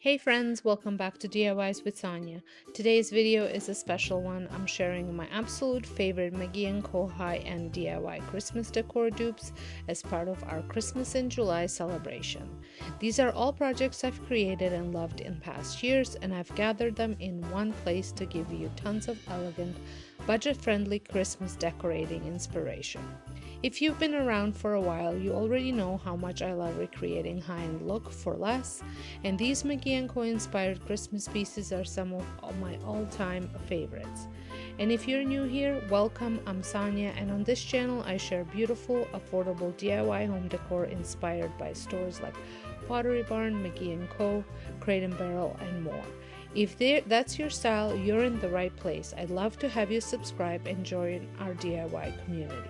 Hey friends, welcome back to DIYs with Sonia. Today's video is a special one. I'm sharing my absolute favorite McGee and Co high-end DIY Christmas decor dupes as part of our Christmas in July celebration. These are all projects I've created and loved in past years, and I've gathered them in one place to give you tons of elegant, budget-friendly Christmas decorating inspiration. If you've been around for a while, you already know how much I love recreating high-end look for less, and these McGee & Co inspired Christmas pieces are some of my all-time favorites. And if you're new here, welcome, I'm Sonia, and on this channel I share beautiful, affordable DIY home decor inspired by stores like Pottery Barn, McGee & Co, Crate & Barrel, and more. If that's your style, you're in the right place. I'd love to have you subscribe and join our DIY community.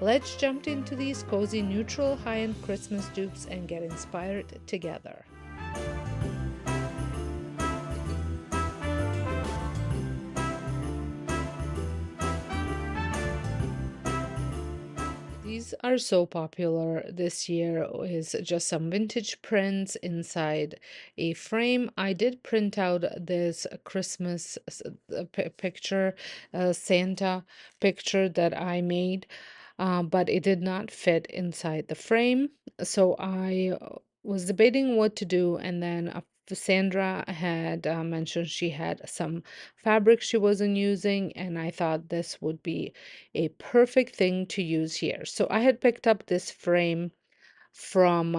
Let's jump into these cozy, neutral, high-end Christmas dupes and get inspired together. These are so popular this year. Is just some vintage prints inside a frame. I did print out this Christmas picture, Santa picture that I made, but it did not fit inside the frame. So I was debating what to do, and then Sandra had mentioned she had some fabric she wasn't using, and I thought this would be a perfect thing to use here. So I had picked up this frame from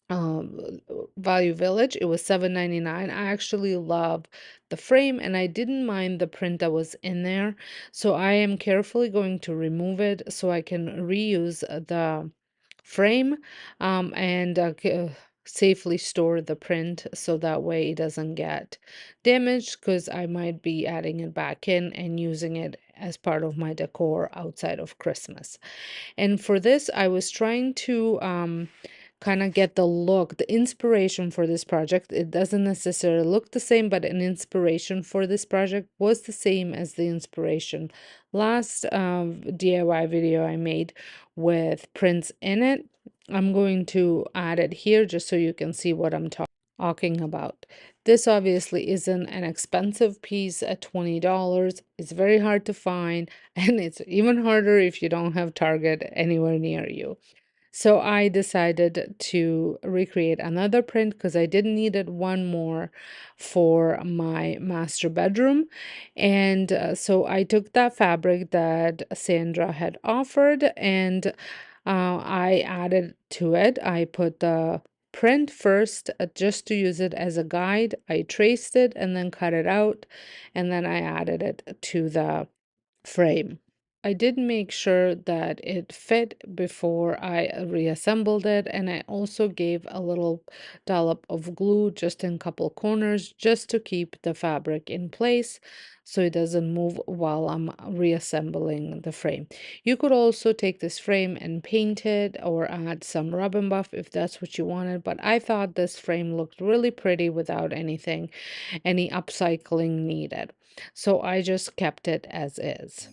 um, Value Village. It was $7.99. I actually love the frame and I didn't mind the print that was in there. So I am carefully going to remove it so I can reuse the frame and safely store the print so that way it doesn't get damaged, because I might be adding it back in and using it as part of my decor outside of Christmas. And for this, I was trying to kind of get the look, the inspiration for this project. It doesn't necessarily look the same, but an inspiration for this project was the same as the inspiration last DIY video I made with prints in it. I'm going to add it here just so you can see what I'm talking about. This obviously isn't an expensive piece at $20. It's very hard to find, and it's even harder if you don't have Target anywhere near you. So I decided to recreate another print because I did needed one more for my master bedroom. And so I took that fabric that Sandra had offered, and I added to it. I put the print first just to use it as a guide. I traced it and then cut it out, and then I added it to the frame. I did make sure that it fit before I reassembled it, and I also gave a little dollop of glue just in a couple corners just to keep the fabric in place so it doesn't move while I'm reassembling the frame. You could also take this frame and paint it or add some rub and buff if that's what you wanted, but I thought this frame looked really pretty without any upcycling needed. So I just kept it as is.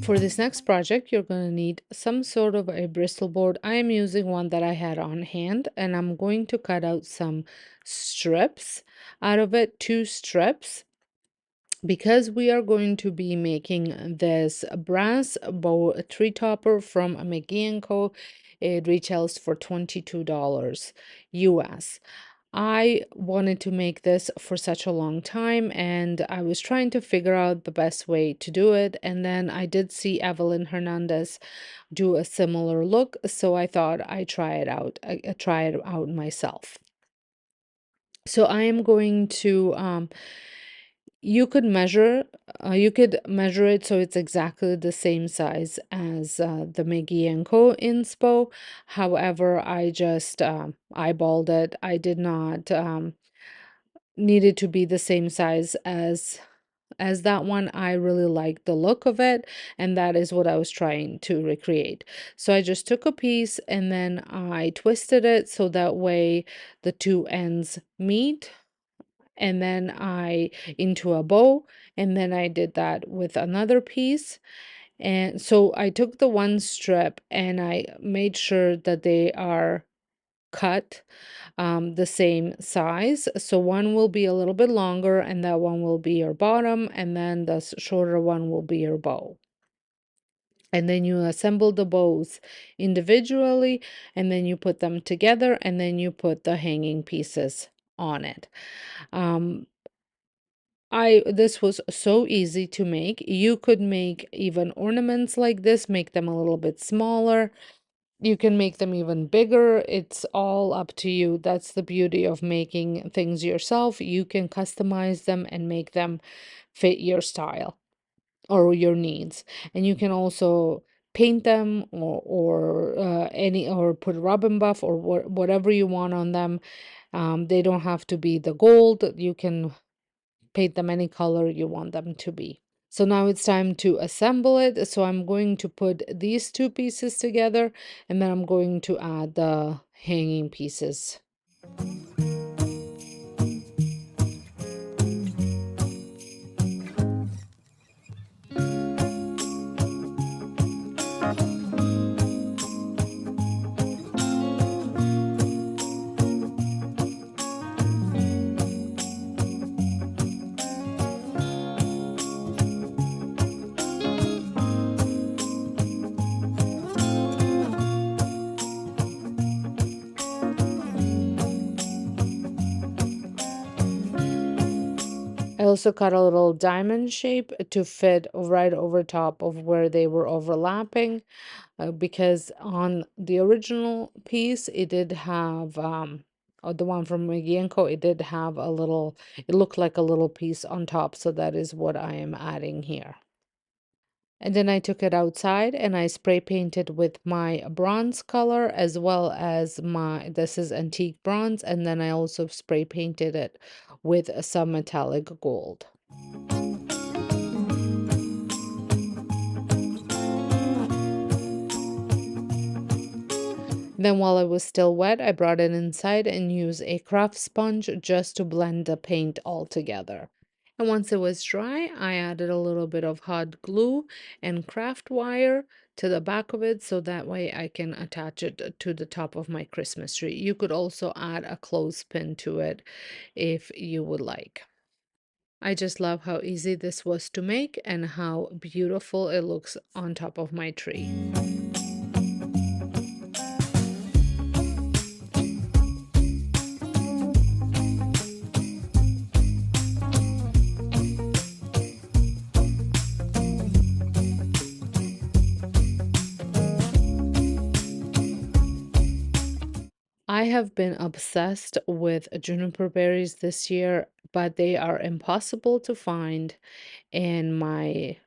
For this next project, you're going to need some sort of a Bristol board. I am using one that I had on hand, and I'm going to cut out some strips out of it, 2 strips, because we are going to be making this brass bow tree topper from McGee & Co. It retails for $22 US. I wanted to make this for such a long time, and I was trying to figure out the best way to do it. And then I did see Evelyn Hernandez do a similar look, so I thought I'd try it out. I try it out myself. So I am going to you could measure it so it's exactly the same size as the McGee & Co inspo. However, I just eyeballed it. I did not need it to be the same size as as that one. I really like the look of it, and that is what I was trying to recreate. So I just took a piece and then I twisted it so that way the two ends meet, and then I into a bow, and then I did that with another piece. And so I took the one strip and I made sure that they are cut the same size. So one will be a little bit longer, and that one will be your bottom, and then the shorter one will be your bow. And then you assemble the bows individually, and then you put them together, and then you put the hanging pieces on it. Um, this was so easy to make. You could make even ornaments like this, make them a little bit smaller. You can make them even bigger. It's all up to you. That's the beauty of making things yourself. You can customize them and make them fit your style or your needs. And you can also paint them, or put rub and buff or whatever you want on them. They don't have to be the gold. You can paint them any color you want them to be. So now it's time to assemble it. So I'm going to put these two pieces together, and then I'm going to add the hanging pieces. I also cut a little diamond shape to fit right over top of where they were overlapping, because on the original piece, it did have, or the one from McGee and Co, it did have a little, it looked like a little piece on top. So that is what I am adding here. And then I took it outside and I spray painted with my bronze color, as well as this is antique bronze. And then I also spray painted it with some metallic gold. Then while it was still wet, I brought it inside and used a craft sponge just to blend the paint all together. And once it was dry, I added a little bit of hot glue and craft wire to the back of it, so that way I can attach it to the top of my Christmas tree. You could also add a clothespin to it if you would like. I just love how easy this was to make and how beautiful it looks on top of my tree. I have been obsessed with juniper berries this year, but they are impossible to find in my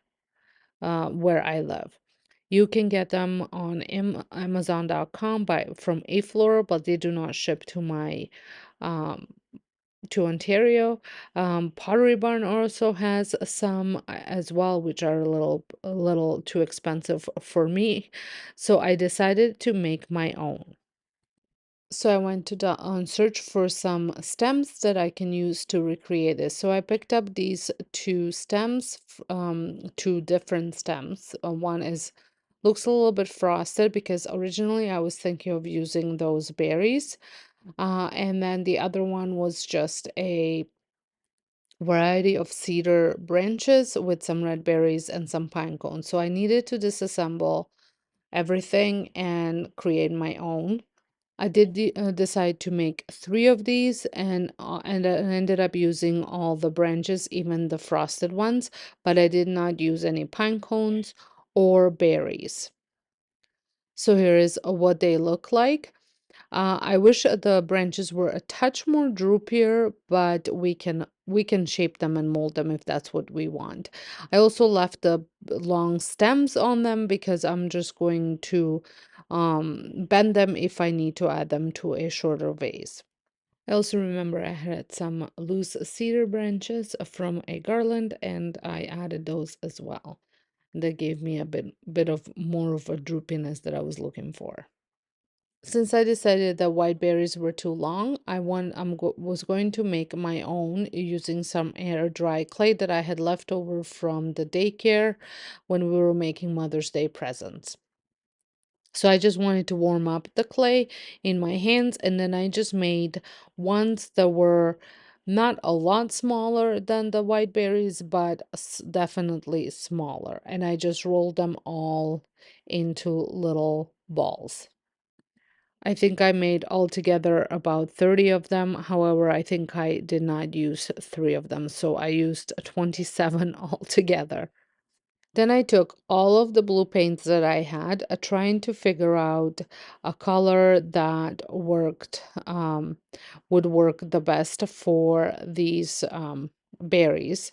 where I live. You can get them on Amazon.com from a floor, but they do not ship to my um, to Ontario. Pottery Barn also has some as well, which are a little too expensive for me. So I decided to make my own. So I went to search for some stems that I can use to recreate this. So I picked up these two stems, two different stems. One is looks a little bit frosted because originally I was thinking of using those berries. And then the other one was just a variety of cedar branches with some red berries and some pine cones. So I needed to disassemble everything and create my own. I did decide to make three of these, and I ended up using all the branches, even the frosted ones, but I did not use any pine cones or berries. So here is what they look like. I wish the branches were a touch more droopier, but we can shape them and mold them if that's what we want. I also left the long stems on them because I'm just going to bend them if I need to add them to a shorter vase. I also remember I had some loose cedar branches from a garland and I added those as well. That gave me a bit of more of a droopiness that I was looking for. Since I decided that white berries were too long, was going to make my own using some air dry clay that I had left over from the daycare when we were making Mother's Day presents. So I just wanted to warm up the clay in my hands, and then I just made ones that were not a lot smaller than the white berries, but definitely smaller. And I just rolled them all into little balls. I think I made altogether about 30 of them. However, I think I did not use 3 of them, so I used 27 altogether. Then I took all of the blue paints that I had, trying to figure out a color that would work the best for these berries.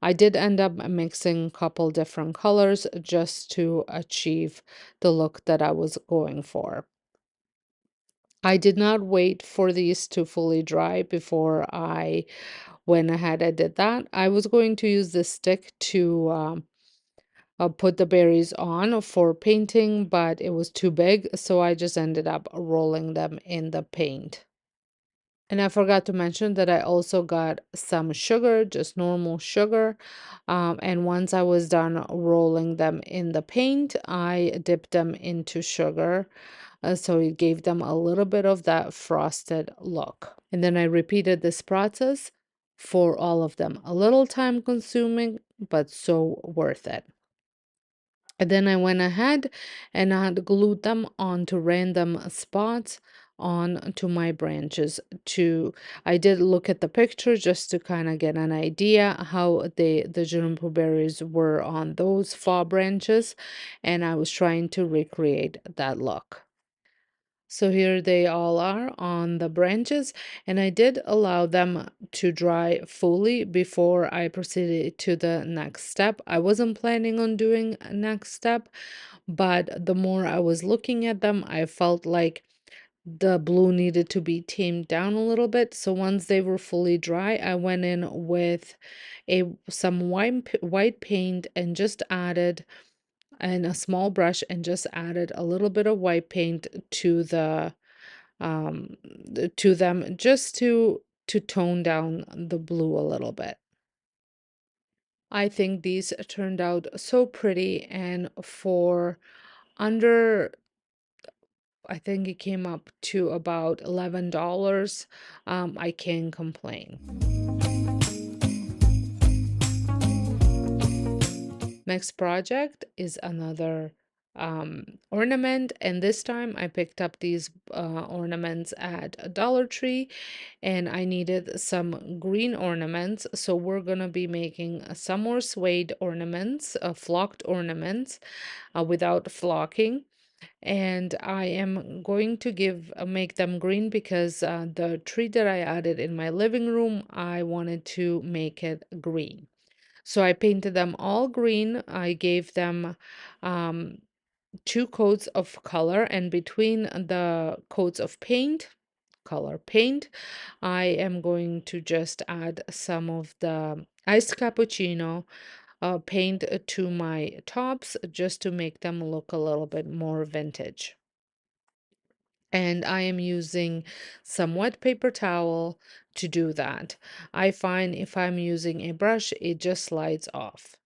I did end up mixing a couple different colors just to achieve the look that I was going for. I did not wait for these to fully dry before I went ahead and did that. I was going to use this stick to put the berries on for painting, but it was too big, so I just ended up rolling them in the paint. And I forgot to mention that I also got some sugar, just normal sugar. And once I was done rolling them in the paint, I dipped them into sugar. So it gave them a little bit of that frosted look. And then I repeated this process for all of them. A little time consuming, but so worth it. And then I went ahead and I had glued them onto random spots on to my branches to I did look at the picture just to kind of get an idea how the juniper berries were on those fall branches, and I was trying to recreate that look. So here they all are on the branches, and I did allow them to dry fully before I proceeded to the next step. I wasn't planning on doing a next step, but the more I was looking at them, I felt like the blue needed to be tamed down a little bit. So once they were fully dry, I went in with some white paint and just added and a small brush and just added a little bit of white paint um to them just to tone down the blue a little bit. I think these turned out so pretty, and for under I think it came up to about $11. I can't complain. Next project is another ornament, and this time I picked up these ornaments at a Dollar Tree, and I needed some green ornaments, so we're gonna be making some more suede ornaments, flocked ornaments, without flocking. And I am going to make them green because the tree that I added in my living room, I wanted to make it green. So I painted them all green. I gave them um, 2 coats of color, and between the coats of color paint, I am going to just add some of the iced cappuccino paint to my tops just to make them look a little bit more vintage. And I am using some wet paper towel to do that. I find if I'm using a brush, it just slides off.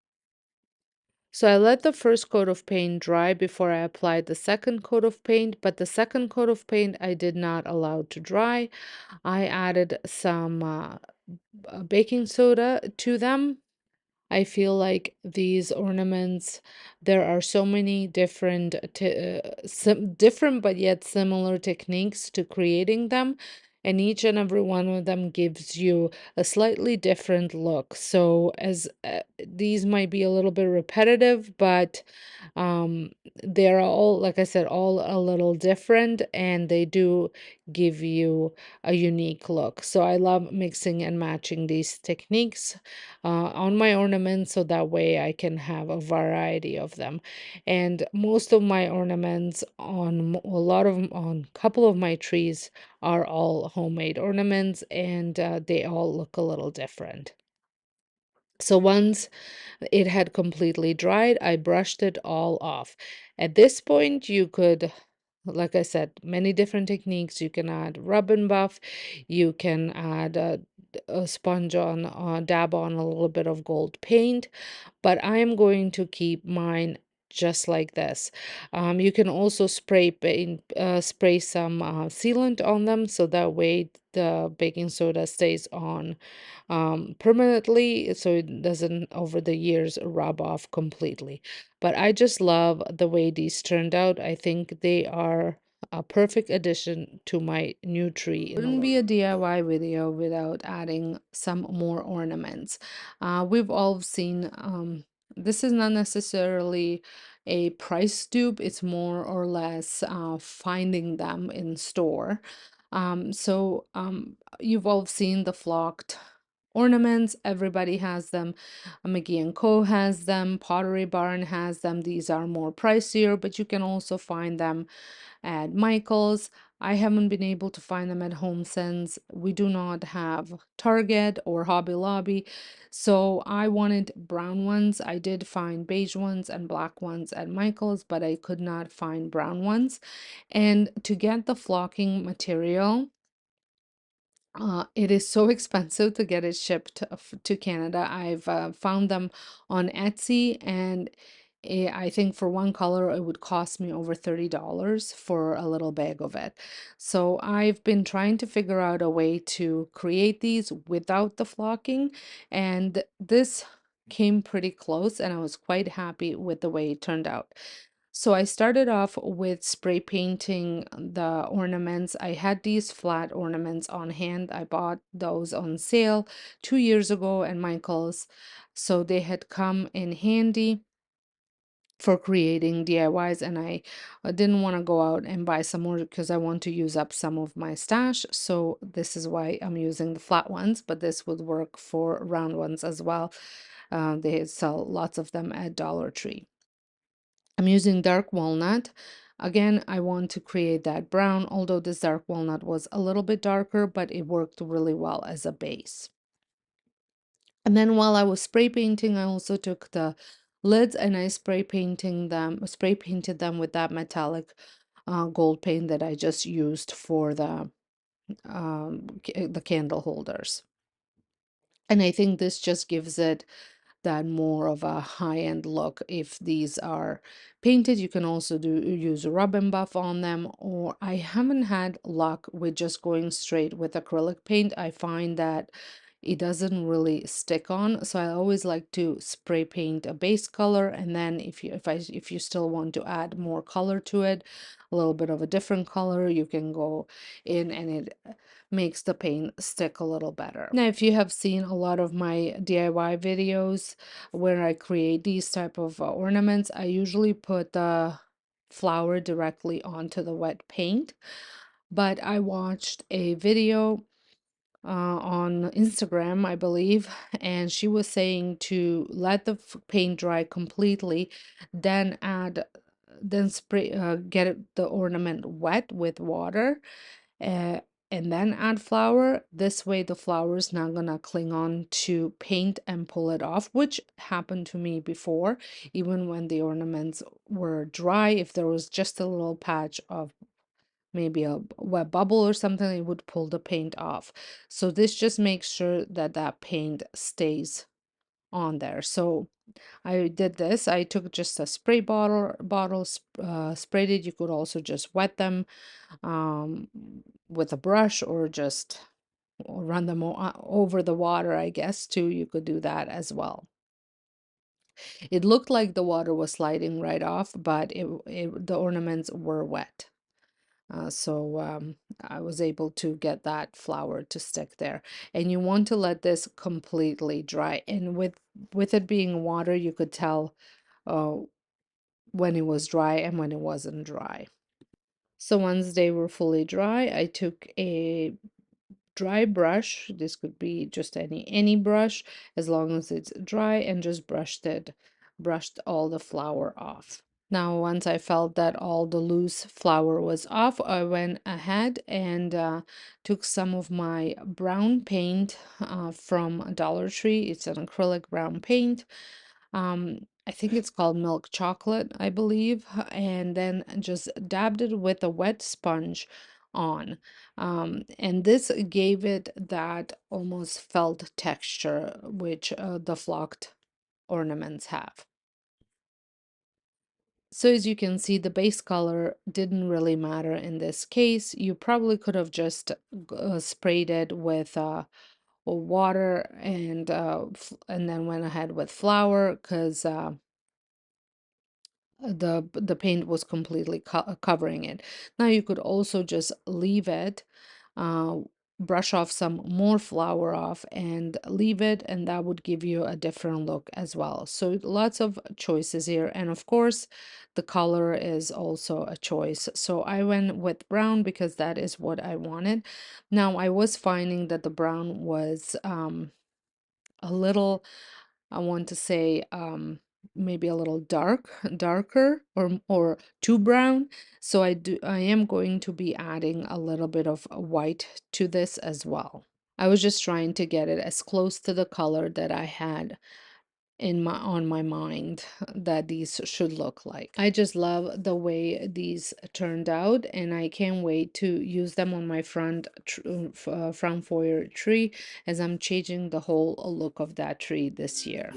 So I let the first coat of paint dry before I applied the second coat of paint, but the second coat of paint I did not allow to dry. I added some baking soda to them. I feel like these ornaments, there are so many different but yet similar techniques to creating them, and each and every one of them gives you a slightly different look. So as these might be a little bit repetitive, but um, they're all, like I said, all a little different, and they do give you a unique look. So I love mixing and matching these techniques on my ornaments so that way I can have a variety of them. And most of my ornaments on a couple of my trees are all all homemade ornaments, and they all look a little different. So once it had completely dried, I brushed it all off. At this point, you could, like I said, many different techniques. You can add rub and buff, you can add a sponge on, dab on a little bit of gold paint, but I am going to keep mine just like this. You can also spray some sealant on them so that way the baking soda stays on permanently so it doesn't over the years rub off completely. But I just love the way these turned out. I think they are a perfect addition to my new tree in the Wouldn't living be a room. DIY video without adding some more ornaments. We've all seen, this is not necessarily a price dupe, it's more or less finding them in store. You've all seen the flocked ornaments, everybody has them. McGee and Co has them, Pottery Barn has them. These are more pricier, but you can also find them at Michael's. I haven't been able to find them at home since we do not have Target or Hobby Lobby. So I wanted brown ones. I did find beige ones and black ones at Michael's, but I could not find brown ones. And to get the flocking material, it is so expensive to get it shipped to Canada. I've found them on Etsy, and I think for one color it would cost me over $30 for a little bag of it. So I've been trying to figure out a way to create these without the flocking, and this came pretty close, and I was quite happy with the way it turned out. So I started off with spray painting the ornaments. I had these flat ornaments on hand. I bought those on sale 2 years ago at Michael's. So they had come in handy for creating DIYs, and I didn't want to go out and buy some more because I want to use up some of my stash. So this is why I'm using the flat ones, but this would work for round ones as well. They sell lots of them at Dollar Tree. I'm using dark walnut. Again, I want to create that brown, although this dark walnut was a little bit darker, but it worked really well as a base. And then while I was spray painting, I also took the lids and I spray painted them with that metallic gold paint that I just used for the candle holders. And I think this just gives it that more of a high-end look. If these are painted, you can also use a rub and buff on them, or I haven't had luck with just going straight with acrylic paint. I find that it doesn't really stick on, so I always like to spray paint a base color, and then if you still want to add more color to it, a little bit of a different color, you can go in and it makes the paint stick a little better. Now, if you have seen a lot of my DIY videos where I create these type of ornaments, I usually put the flower directly onto the wet paint. But I watched a video on Instagram, I believe, and she was saying to let the paint dry completely, then get the ornament wet with water, uh, and then add flour. This way the flour is not gonna cling on to paint and pull it off, which happened to me before. Even when the ornaments were dry, if there was just a little patch of maybe a wet bubble or something, it would pull the paint off. So this just makes sure that that paint stays on there. So I did this. I took just a spray sprayed it. You could also just wet them um, with a brush or just run them over the water, I guess, too. You could do that as well. It looked like the water was sliding right off, but the ornaments were wet. So I was able to get that flour to stick there. And you want to let this completely dry. And with it being water, you could tell uh, when it was dry and when it wasn't dry. So once they were fully dry, I took a dry brush. This could be just any brush as long as it's dry, and just brushed all the flour off. Now, once I felt that all the loose flour was off, I went ahead and took some of my brown paint from Dollar Tree. It's an acrylic brown paint. I think it's called milk chocolate, I believe, and then just dabbed it with a wet sponge on. And this gave it that almost felt texture, which the flocked ornaments have. So as you can see, the base color didn't really matter in this case. You probably could have just sprayed it with water and then went ahead with flour because the paint was completely covering it. Now you could also just leave it, uh, brush off some more flour off and leave it, and that would give you a different look as well. So lots of choices here, and of course the color is also a choice. So I went with brown because that is what I wanted. Now I was finding that the brown was a little, I want to say, maybe a little darker or too brown. So I am going to be adding a little bit of white to this as well. I was just trying to get it as close to the color that I had in my on my mind that these should look like. I just love the way these turned out, and I can't wait to use them on my front foyer tree as I'm changing the whole look of that tree this year.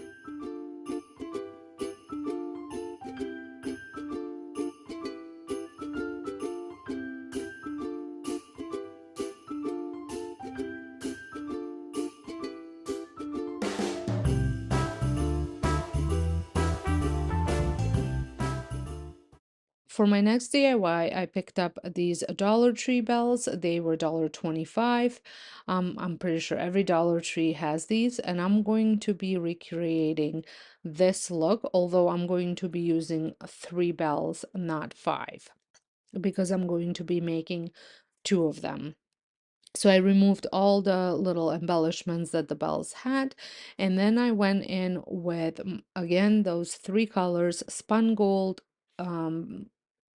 For my next DIY, I picked up these Dollar Tree bells. They were $1.25. I'm pretty sure every Dollar Tree has these, and I'm going to be recreating this look, although I'm going to be using three bells, not five, because I'm going to be making two of them. So I removed all the little embellishments that the bells had, and then I went in with again those three colors: spun gold, um,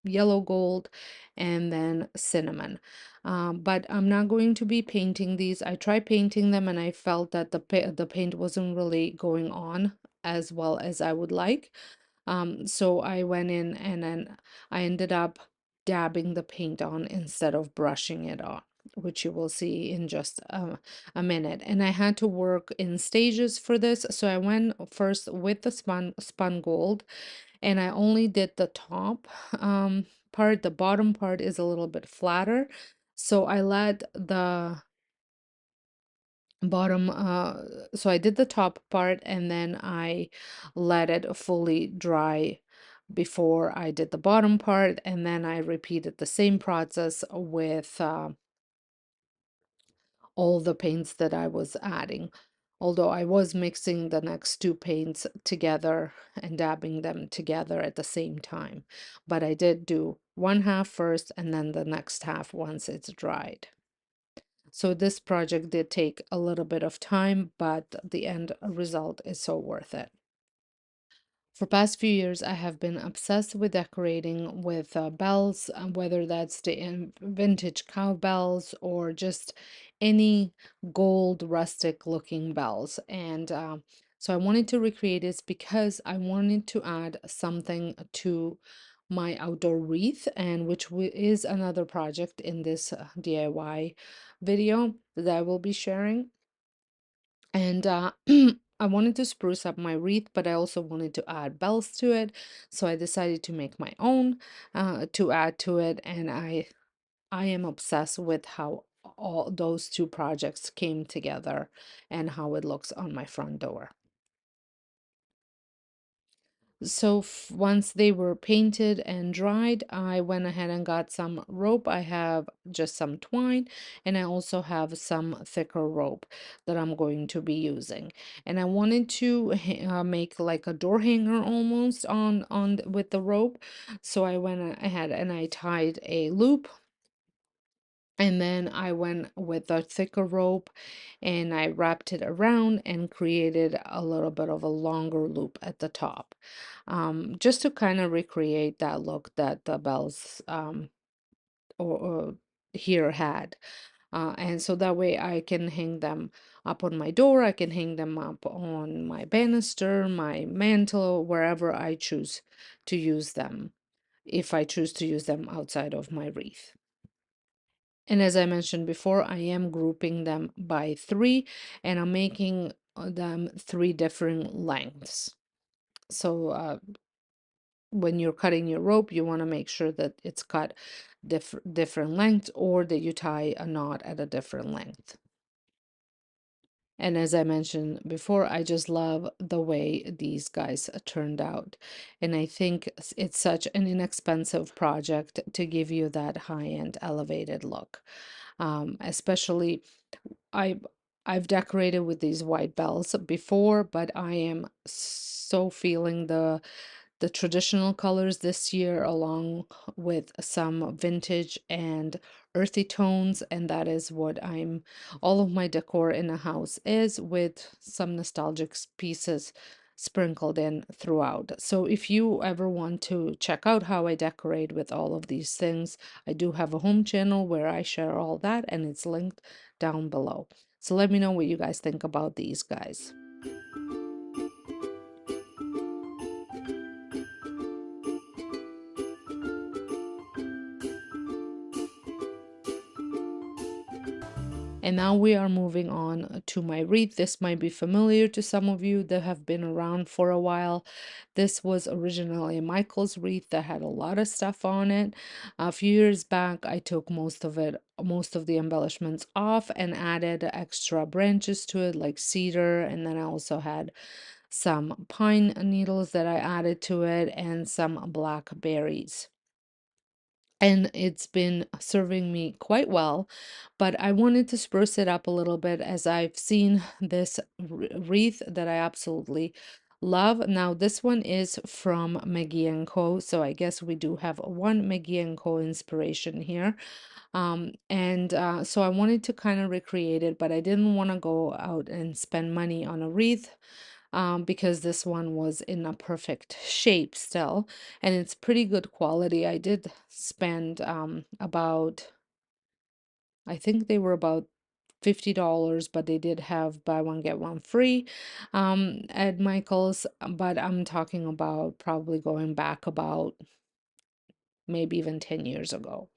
yellow gold, and then cinnamon. But I'm not going to be painting these. I tried painting them and I felt that the paint wasn't really going on as well as I would like. So I went in and then I ended up dabbing the paint on instead of brushing it on, which you will see in just a minute. And I had to work in stages for this. So I went first with the spun gold, and I only did the top part. The bottom part is a little bit flatter. So I let the bottom so I did the top part and then I let it fully dry before I did the bottom part, and then I repeated the same process with all the paints that I was adding, although I was mixing the next two paints together and dabbing them together at the same time. But I did do one half first and then the next half once it's dried. So this project did take a little bit of time, but the end result is so worth it. For past few years, I have been obsessed with decorating with bells, whether that's the vintage cowbells or just any gold rustic looking bells. And so I wanted to recreate this because I wanted to add something to my outdoor wreath, and which is another project in this DIY video that I will be sharing. And I wanted to spruce up my wreath, but I also wanted to add bells to it. So I decided to make my own to add to it. And I am obsessed with how all those two projects came together and how it looks on my front door. So once they were painted and dried, I went ahead and got some rope. I have just some twine, and I also have some thicker rope that I'm going to be using. And I wanted to make like a door hanger almost with the rope. So I went ahead and I tied a loop And then I went with a thicker rope and I wrapped it around and created a little bit of a longer loop at the top, just to kind of recreate that look that the bells or here had. And so that way I can hang them up on my door, I can hang them up on my banister, my mantle, wherever I choose to use them, if I choose to use them outside of my wreath. And as I mentioned before, I am grouping them by three and I'm making them three different lengths. So when you're cutting your rope, you want to make sure that it's cut different lengths or that you tie a knot at a different length. And as I mentioned before, I just love the way these guys turned out. And I think it's such an inexpensive project to give you that high-end elevated look. Especially I I've decorated with these white bells before, but I am so feeling the traditional colors this year, along with some vintage and earthy tones, and that is what all of my decor in the house is, with some nostalgic pieces sprinkled in throughout. So if you ever want to check out how I decorate with all of these things, I do have a home channel where I share all that, and it's linked down below. So let me know what you guys think about these guys. And now we are moving on to my wreath. This might be familiar to some of you that have been around for a while. This was originally Michael's wreath that had a lot of stuff on it. A few years back, I took most of the embellishments off and added extra branches to it, like cedar. And then I also had some pine needles that I added to it and some black berries, and it's been serving me quite well. But I wanted to spruce it up a little bit, as I've seen this wreath that I absolutely love. Now this one is from McGee and Co, so I guess we do have one McGee and Co inspiration here. And so I wanted to kind of recreate it, but I didn't want to go out and spend money on a wreath, because this one was in a perfect shape still, and it's pretty good quality. I did spend about, I think they were about $50, but they did have buy one get one free at Michael's. But I'm talking about probably going back about maybe even 10 years ago.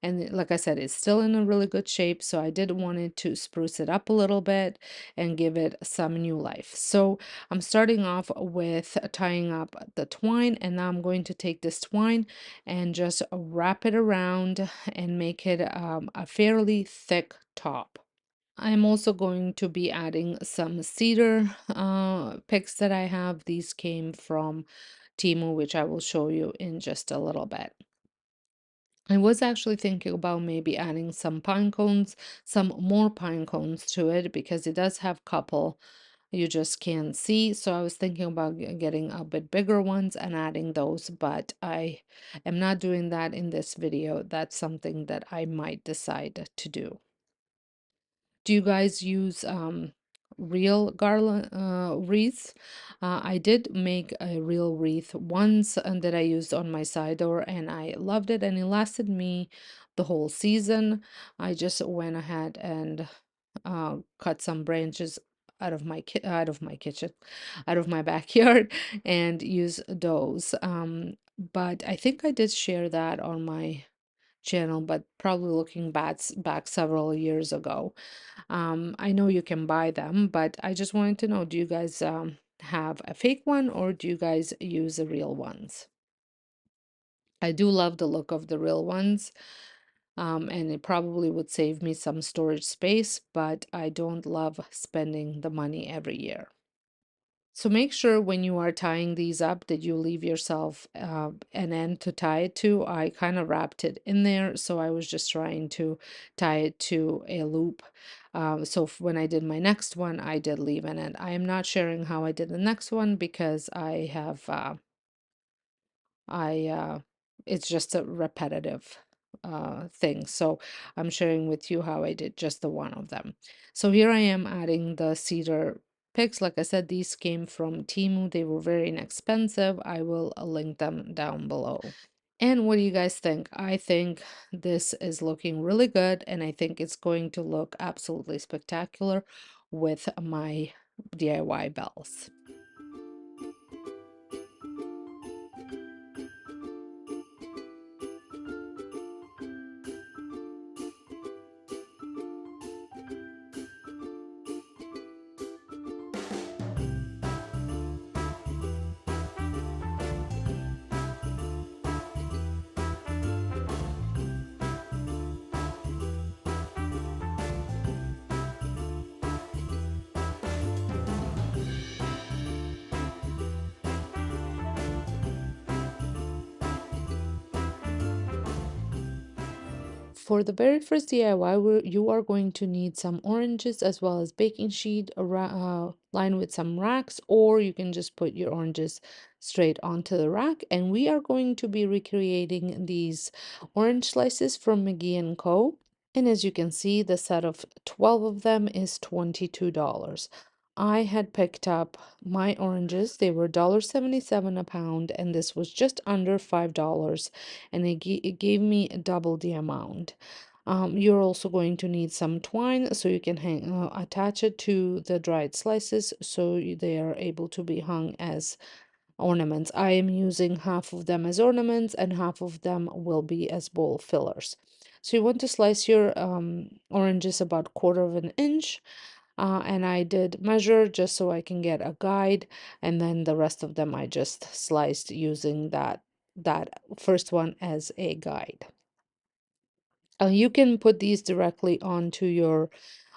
And like I said, it's still in a really good shape. So I did wanted to spruce it up a little bit and give it some new life. So I'm starting off with tying up the twine, and now I'm going to take this twine and just wrap it around and make it a fairly thick top. I'm also going to be adding some cedar picks that I have. These came from Timu, which I will show you in just a little bit. I was actually thinking about maybe adding some pine cones, some more pine cones to it, because it does have couple you just can't see. So I was thinking about getting a bit bigger ones and adding those, but I am not doing that in this video. That's something that I might decide to do. Do you guys use real garland wreaths? I did make a real wreath once, and that I used on my side door, and I loved it, and it lasted me the whole season. I just went ahead and cut some branches out of my kitchen, out of my backyard, and use those. But I think I did share that on my channel, but probably looking back several years ago. I know you can buy them, but I just wanted to know, do you guys have a fake one, or do you guys use the real ones? I do love the look of the real ones, and it probably would save me some storage space, but I don't love spending the money every year. So make sure when you are tying these up that you leave yourself an end to tie it to. I kind of wrapped it in there, so I was just trying to tie it to a loop. So when I did my next one, I did leave an end. I am not sharing how I did the next one because I it's just a repetitive. things. So I'm sharing with you how I did just the one of them. So here I am adding the cedar picks. Like I said, these came from Temu. They were very inexpensive. I will link them down below. And what do you guys think? I think this is looking really good, and I think it's going to look absolutely spectacular with my DIY bells. For the very first DIY, you are going to need some oranges as well as baking sheet lined with some racks, or you can just put your oranges straight onto the rack. And we are going to be recreating these orange slices from McGee and Co. And as you can see, the set of 12 of them is $22. I had picked up my oranges. They were $1.77 a pound, and this was just under $5, and it gave me double the amount. You're also going to need some twine so you can attach it to the dried slices so they are able to be hung as ornaments. I am using half of them as ornaments and half of them will be as bowl fillers. So you want to slice your oranges about quarter of an inch. And I did measure just so I can get a guide, and then the rest of them I just sliced using that first one as a guide. You can put these directly onto your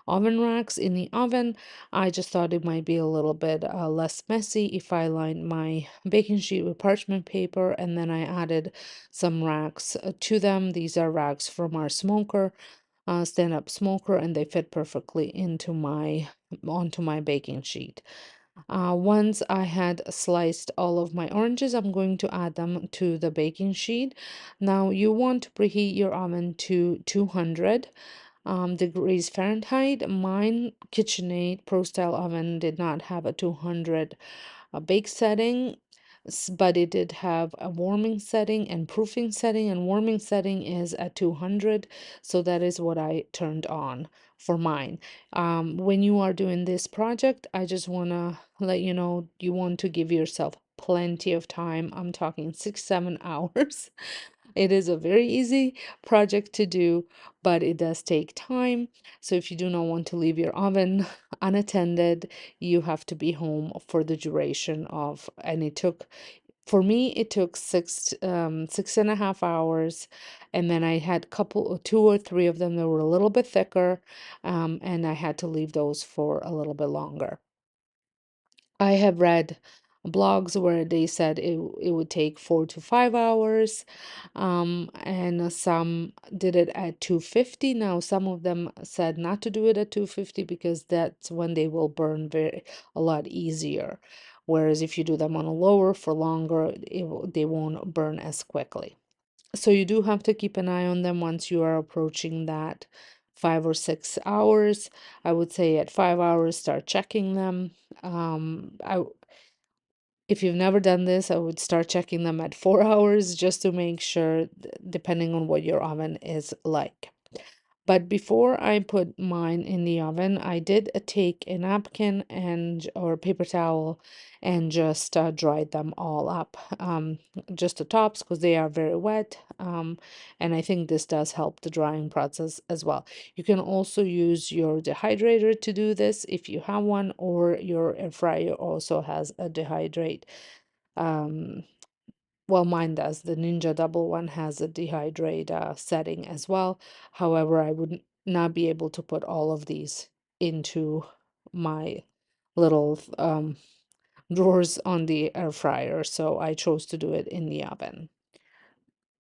oven racks in the oven. I just thought it might be a little bit less messy if I lined my baking sheet with parchment paper and then I added some racks to them. These are racks from our smoker, stand-up smoker, and they fit perfectly into my onto my baking sheet. Once I had sliced all of my oranges, I'm going to add them to the baking sheet. Now you want to preheat your oven to 200 degrees Fahrenheit. Mine KitchenAid Pro Style oven did not have a 200 bake setting, but it did have a warming setting and proofing setting, and warming setting is at 200. So that is what I turned on for mine. When you are doing this project, I just want to let you know you want to give yourself plenty of time. I'm talking 6, 7 hours. It is a very easy project to do, but it does take time. So if you do not want to leave your oven unattended, you have to be home for the duration of, and it took, for me, it took 6.5 hours. And then I had two or three of them that were a little bit thicker, and I had to leave those for a little bit longer. I have read blogs where they said it would take 4 to 5 hours, and some did it at 250. Now, some of them said not to do it at 250 because that's when they will burn a lot easier. Whereas if you do them on a lower for longer, they won't burn as quickly. So you do have to keep an eye on them once you are approaching that 5 or 6 hours. I would say at 5 hours, start checking them. If you've never done this, I would start checking them at 4 hours just to make sure, depending on what your oven is like. But before I put mine in the oven, I did take a napkin and or paper towel and just dried them all up, just the tops because they are very wet. And I think this does help the drying process as well. You can also use your dehydrator to do this if you have one, or your air fryer also has a dehydrate. Um, well, mine does. The Ninja Double one has a dehydrate setting as well. However, I would not be able to put all of these into my little drawers on the air fryer, so I chose to do it in the oven.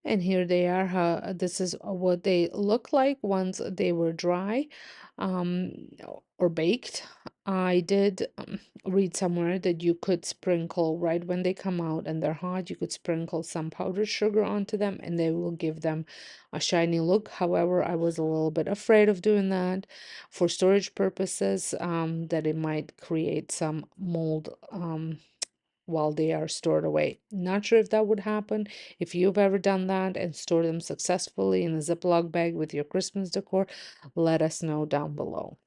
And here they are. This is what they look like once they were dry, um, or baked. I did read somewhere that you could sprinkle right when they come out and they're hot. You could sprinkle some powdered sugar onto them, and they will give them a shiny look. However, I was a little bit afraid of doing that for storage purposes, that it might create some mold. While they are stored away. Not sure if that would happen. If you've ever done that and stored them successfully in a Ziploc bag with your Christmas decor, let us know down below.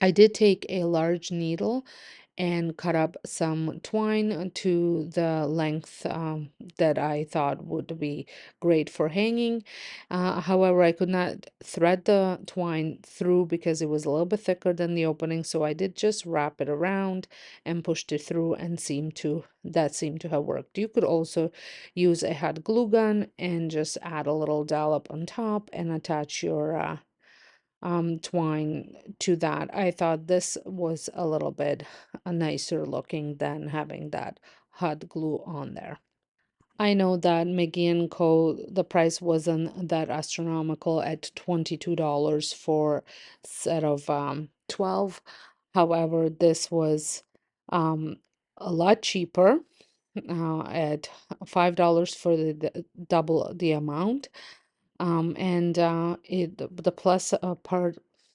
I did take a large needle and cut up some twine to the length that I thought would be great for hanging. However, I could not thread the twine through because it was a little bit thicker than the opening, so I did just wrap it around and pushed it through, and that seemed to have worked. You could also use a hot glue gun and just add a little dollop on top and attach your twine to that. I thought this was a little bit nicer looking than having that hot glue on there. I know that McGee and Co, the price wasn't that astronomical at $22 for set of 12. However, this was um, a lot cheaper, at $5 for the double the amount. And the plus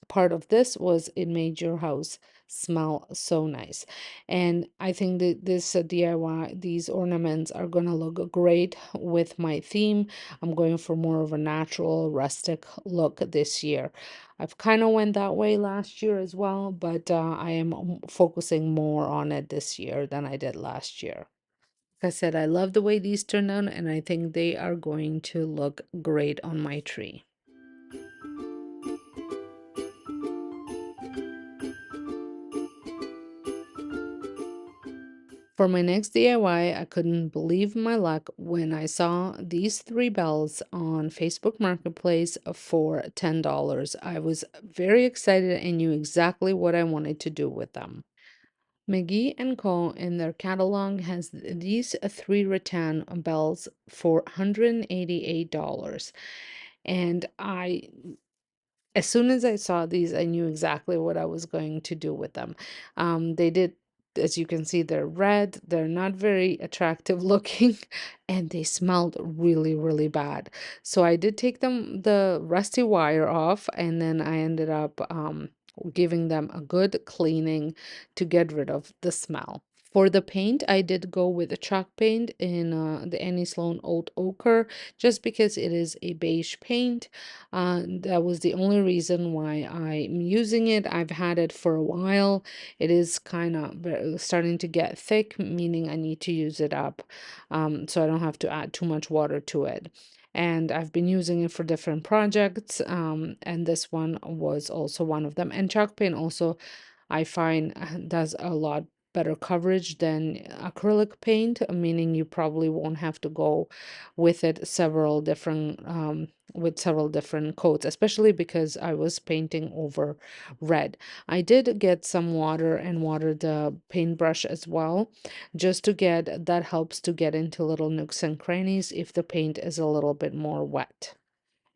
part of this was it made your house smell so nice. And I think that this DIY, these ornaments are gonna look great with my theme. I'm going for more of a natural rustic look this year. I've kind of went that way last year as well, but I am focusing more on it this year than I did last year. Like I said, I love the way these turned out, and I think they are going to look great on my tree. For my next DIY, I couldn't believe my luck when I saw these three bells on Facebook Marketplace for $10. I was very excited and knew exactly what I wanted to do with them. McGee and Co. in their catalog has these three rattan bells for $188. And as soon as I saw these, I knew exactly what I was going to do with them. They did, as you can see, they're red, they're not very attractive looking, and they smelled really, really bad. So I did take the rusty wire off, and then I ended up giving them a good cleaning to get rid of the smell. For the paint, I did go with a chalk paint in the Annie Sloan Old Ochre, just because it is a beige paint. That was the only reason why I'm using it. I've had it for a while. It is kind of starting to get thick, meaning I need to use it up, so I don't have to add too much water to it. And I've been using it for different projects, and this one was also one of them. And chalk paint also, I find, does a lot better coverage than acrylic paint, meaning you probably won't have to go with it several different with several different coats, especially because I was painting over red. I did get some water and water the paintbrush as well, just to get that helps to get into little nooks and crannies if the paint is a little bit more wet.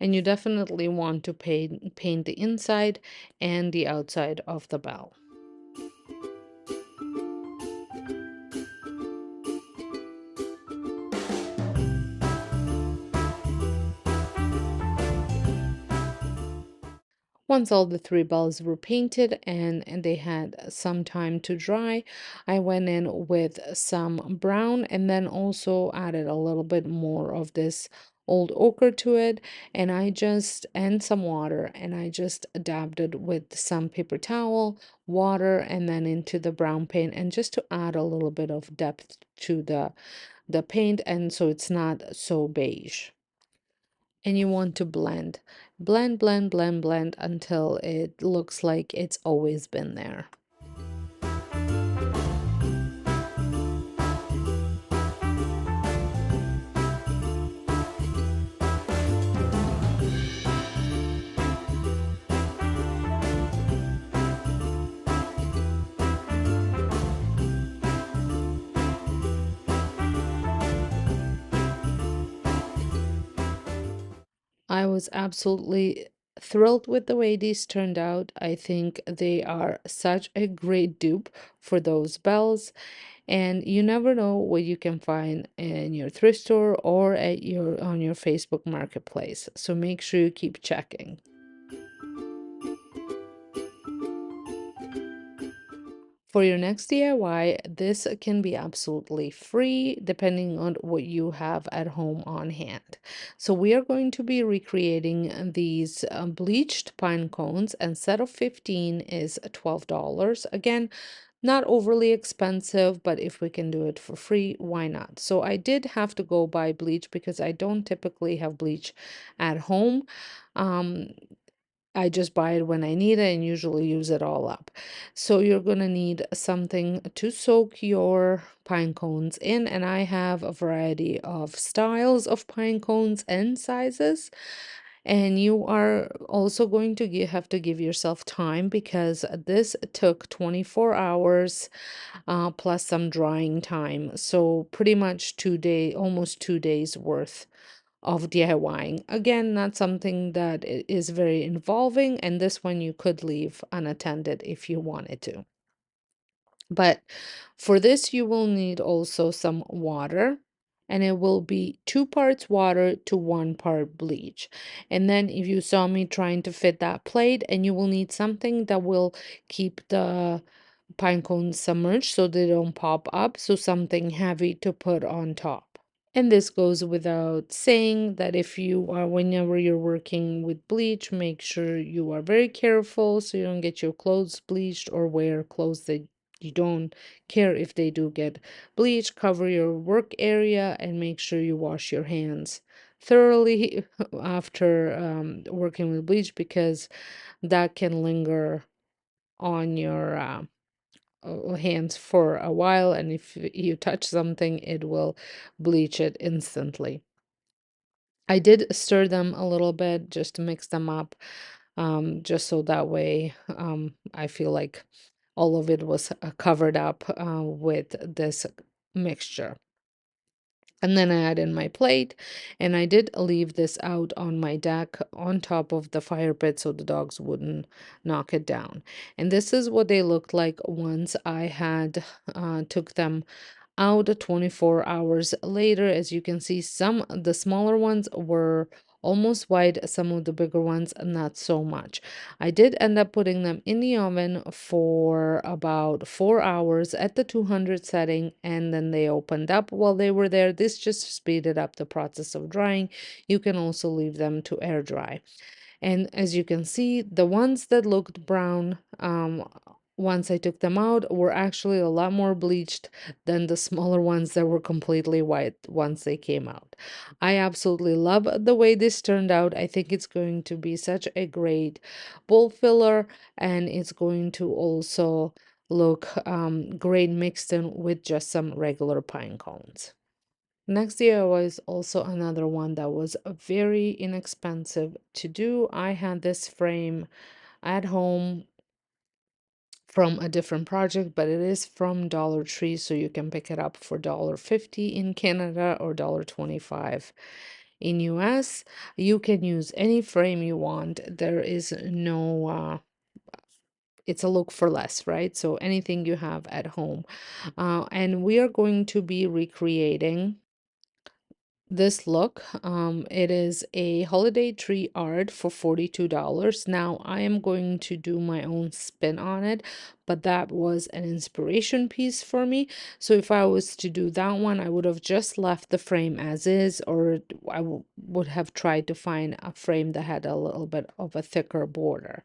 And you definitely want to paint the inside and the outside of the bell. Once all the three bells were painted and they had some time to dry, I went in with some brown and then also added a little bit more of this old ochre to it, and some water, and I just dabbed it with some paper towel, water, and then into the brown paint, and just to add a little bit of depth to the paint, and so it's not so beige. And you want to blend until it looks like it's always been there. I was absolutely thrilled with the way these turned out. I think they are such a great dupe for those bells, and you never know what you can find in your thrift store or at your on your Facebook marketplace. So make sure you keep checking. For your next DIY, this can be absolutely free depending on what you have at home on hand. So we are going to be recreating these bleached pine cones, and set of 15 is $12. Again, not overly expensive, but if we can do it for free, why not? So I did have to go buy bleach because I don't typically have bleach at home. Um, I just buy it when I need it and usually use it all up. So you're gonna need something to soak your pine cones in, and I have a variety of styles of pine cones and sizes. And you are also going to have to give yourself time because this took 24 hours plus some drying time. So pretty much 2 day, almost 2 days worth of DIYing. Again, not something that is very involving, and this one you could leave unattended if you wanted to. But for this, you will need also some water, and it will be 2 parts water to 1 part bleach. And then if you saw me trying to fit that plate, and you will need something that will keep the pine cones submerged so they don't pop up, so something heavy to put on top. And this goes without saying that if you are, whenever you're working with bleach, make sure you are very careful so you don't get your clothes bleached or wear clothes that you don't care if they do get bleached. Cover your work area and make sure you wash your hands thoroughly after working with bleach because that can linger on your hands for a while, and if you touch something, it will bleach it instantly. I did stir them a little bit just to mix them up, just so that way I feel like all of it was covered up with this mixture. And then I add in my plate, and I did leave this out on my deck on top of the fire pit so the dogs wouldn't knock it down. And this is what they looked like once I had took them out 24 hours later. As you can see, some the smaller ones were almost white, some of the bigger ones not so much. I did end up putting them in the oven for about 4 hours at the 200 setting, and then they opened up while they were there. This just speeded up the process of drying. You can also leave them to air dry. And as you can see, the ones that looked brown, once I took them out, were actually a lot more bleached than the smaller ones that were completely white once they came out. I absolutely love the way this turned out. I think it's going to be such a great bowl filler, and it's going to also look great mixed in with just some regular pine cones. Next year was also another one that was very inexpensive to do. I had this frame at home from a different project, but it is from Dollar Tree, so you can pick it up for $1.50 in Canada or $1.25 in US. You can use any frame you want. There is no it's a look for less, right? So anything you have at home. And we are going to be recreating this look. It is a holiday tree art for $42. Now I am going to do my own spin on it, but that was an inspiration piece for me. So if I was to do that one, I would have just left the frame as is, or would have tried to find a frame that had a little bit of a thicker border.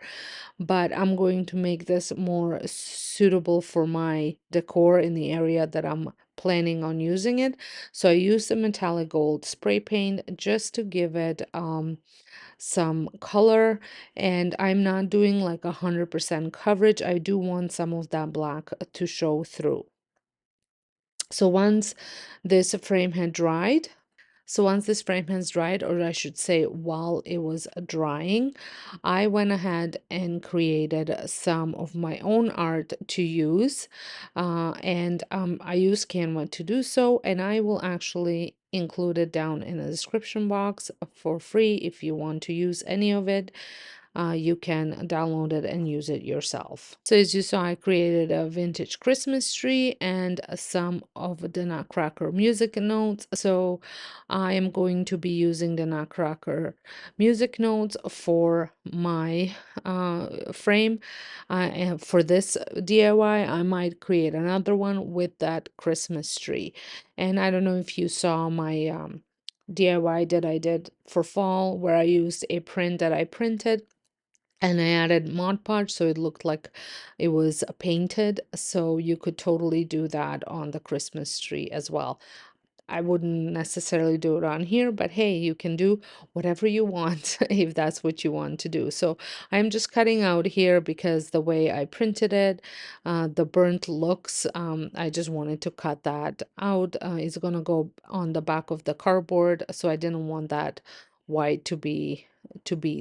But I'm going to make this more suitable for my decor in the area that I'm planning on using it. So I used a metallic gold spray paint just to give it some color, and I'm not doing like 100% coverage. I do want some of that black to show through. So once this frame had dried, so once this frame has dried, or I should say while it was drying, I went ahead and created some of my own art to use. And I use Canva to do so, and I will actually included down in the description box for free. If you want to use any of it, you can download it and use it yourself. So as you saw, I created a vintage Christmas tree and some of the Nutcracker music notes. So I am going to be using the Nutcracker music notes for my frame. And for this DIY, I might create another one with that Christmas tree. And I don't know if you saw my DIY that I did for fall, where I used a print that I printed and I added Mod Podge so it looked like it was painted. So you could totally do that on the Christmas tree as well. I wouldn't necessarily do it on here, but hey, you can do whatever you want if that's what you want to do. So I'm just cutting out here because the way I printed it, the burnt looks, I just wanted to cut that out. It's gonna go on the back of the cardboard, so I didn't want that white to be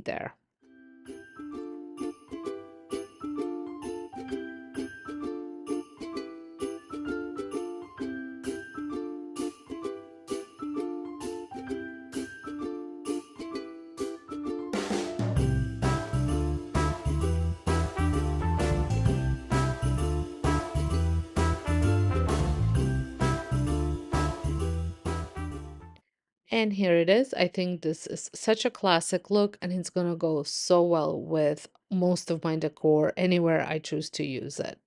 there. And here it is. I think this is such a classic look and it's gonna go so well with most of my decor anywhere I choose to use it.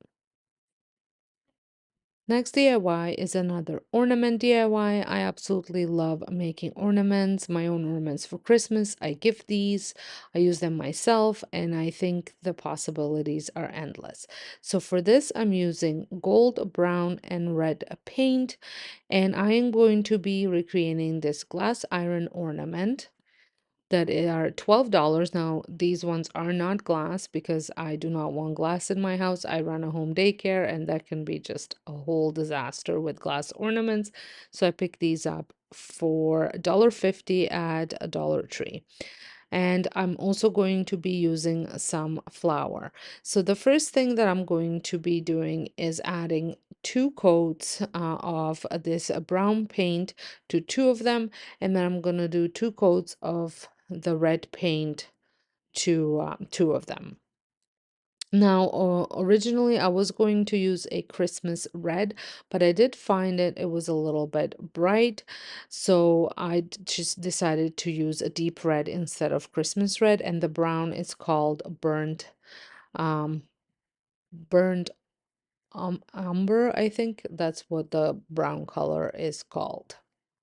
Next DIY is another ornament DIY. I absolutely love making ornaments, my own ornaments for Christmas. I gift these, I use them myself, and I think the possibilities are endless. So for this, I'm using gold, brown, and red paint, and I am going to be recreating this glass iron ornament that are $12. Now, these ones are not glass because I do not want glass in my house. I run a home daycare and that can be just a whole disaster with glass ornaments. So I picked these up for $1.50 at a Dollar Tree. And I'm also going to be using some flour. So the first thing that I'm going to be doing is adding two coats of this brown paint to two of them, and then I'm gonna do two coats of the red paint to two of them. Now, originally I was going to use a Christmas red, but I did find it was a little bit bright, so just decided to use a deep red instead of Christmas red, and the brown is called um, burnt umber. I think that's what the brown color is called.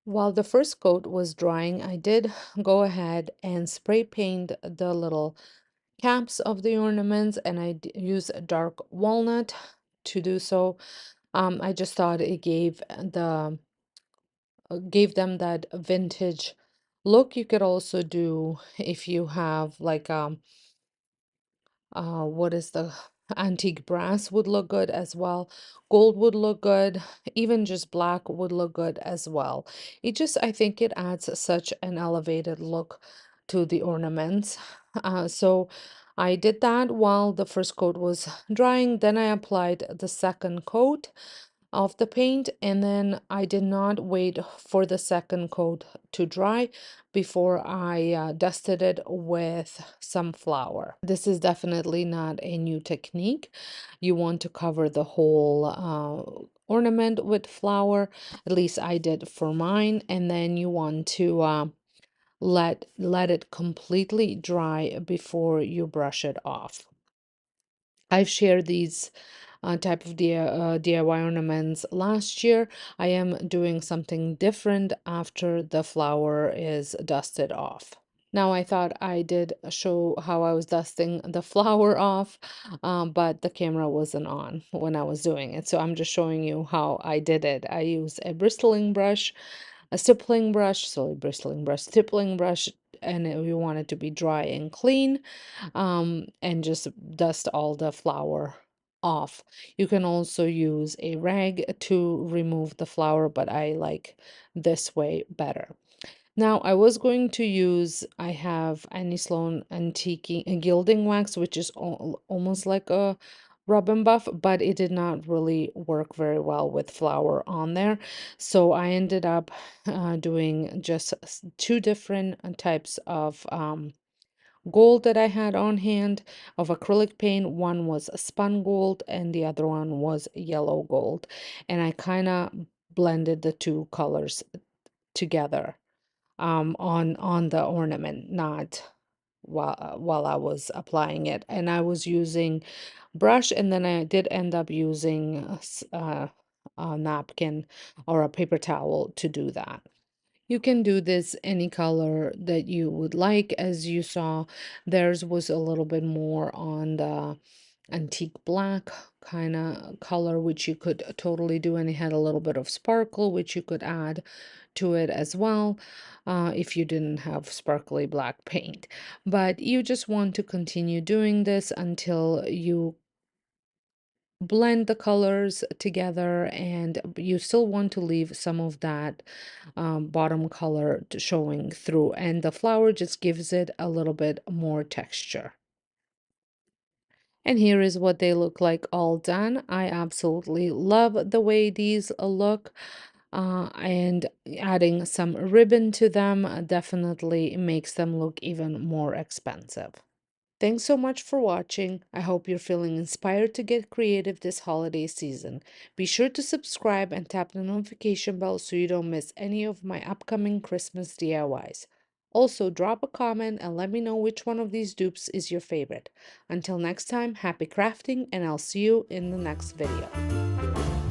While the first coat was drying, I did go ahead and spray paint the little caps of the ornaments, and I used a dark walnut to do so. I just thought it gave them that vintage look. You could also do if you have like what is the antique brass would look good as well. Gold would look good. Even just black would look good as well. I think it adds such an elevated look to the ornaments. So I did that while the first coat was drying. Then I applied the second coat of the paint, and then I did not wait for the second coat to dry before I dusted it with some flour. This is definitely not a new technique. You want to cover the whole ornament with flour, at least I did for mine, and then you want to let it completely dry before you brush it off. I've shared these type of DIY ornaments last year. I am doing something different after the flour is dusted off. Now, I thought I did show how I was dusting the flour off, but the camera wasn't on when I was doing it. So I'm just showing you how I did it. I used a bristling brush, stippling brush, and we want it to be dry and clean, and just dust all the flour off. You can also use a rag to remove the flour, but I like this way better. Now, I have Annie Sloan Antique Gilding Wax, which is almost like a rub and buff, but it did not really work very well with flour on there. So I ended up doing just two different types of gold that I had on hand of acrylic paint. One was spun gold and the other one was yellow gold. And I kind of blended the two colors together on the ornament, not while I was applying it. And I was using brush, and then I did end up using a napkin or a paper towel to do that. You can do this any color that you would like. As you saw, theirs was a little bit more on the antique black kind of color, which you could totally do, and it had a little bit of sparkle, which you could add to it as well, if you didn't have sparkly black paint. But you just want to continue doing this until you blend the colors together, and you still want to leave some of that bottom color showing through, and the flower just gives it a little bit more texture. And here is what they look like all done. I absolutely love the way these look. And adding some ribbon to them definitely makes them look even more expensive. Thanks so much for watching. I hope you're feeling inspired to get creative this holiday season. Be sure to subscribe and tap the notification bell so you don't miss any of my upcoming Christmas DIYs. Also, drop a comment and let me know which one of these dupes is your favorite. Until next time, happy crafting, and I'll see you in the next video.